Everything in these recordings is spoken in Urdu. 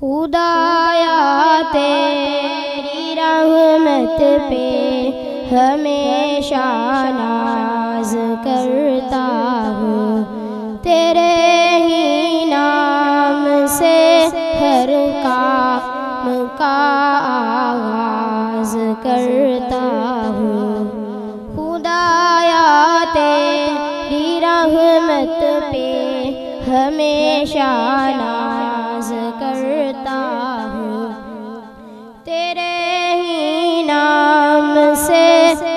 خدایا تیری رحمت پہ ہمیشہ ناز کرتا ہوں، تیرے ہی نام سے ہر کام کا آغاز کرتا ہوں۔ خدایا تیری رحمت پہ ہمیشہ ناز کرتا ہوں، تیرے ہی نام سے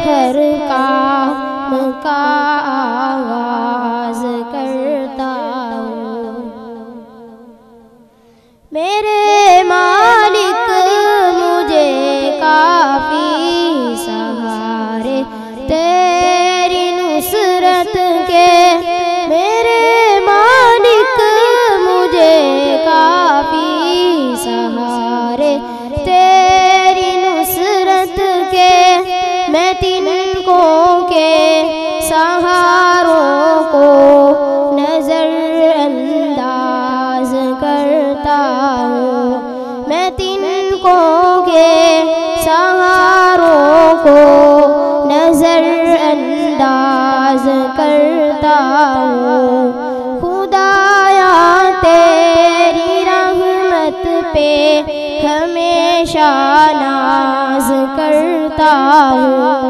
ہر کام کا آغاز کرتا ہوں۔ میرے مالک مجھے کافی سہارے تیری نصرت کے، میرے مالک مجھے کافی سہارے تیری نصرت کے، میں تنکوں کے سہاروں کو نظر انداز کرتا ہوں، میں تنکوں کے سہاروں کو نظر انداز کرتا ہوں۔ خدایا تیری رحمت پہ ہمیشہ ناز کرتا ہوں۔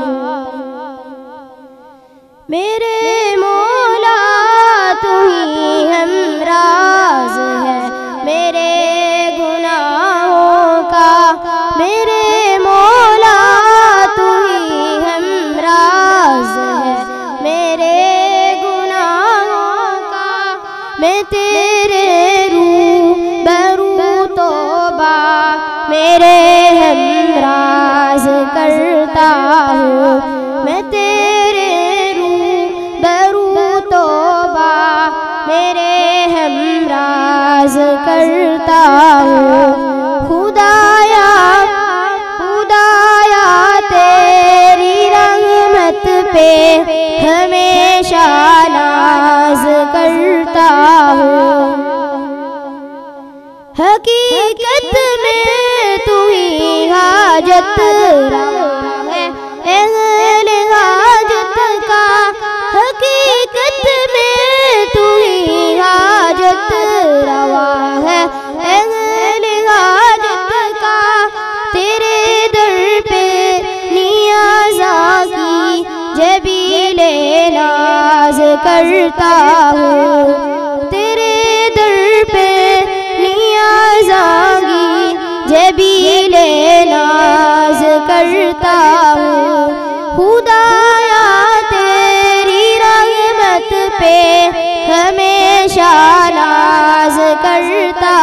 میرے مولا تو ہی ہمراز ہے میرے گناہوں کا، میرے مولا تو ہی ہمراز ہے میرے گناہوں کا، میں تیرے روبرو توبہ میرے ہمراز کرتا ہوں، میں تیرے روبرو توبہ میرے ہمراز کرتا ہوں۔ خدایا تیری رحمت پہ ہمیشہ ناز کرتا ہوں۔ حقیقت میں تو ہی حاجت روا ہے اہل حاجت کا، حقیقت میں تو ہی حاجت روا ہے اہل حاجت کا، تیرے در پہ نیازاں کی جبیل ناز کرتا ہوں، تیرے در پہ نیازاں کی جبیل ناز کرتا ہوں۔ خدایا تیری رحمت پہ ہمیشہ ناز کرتا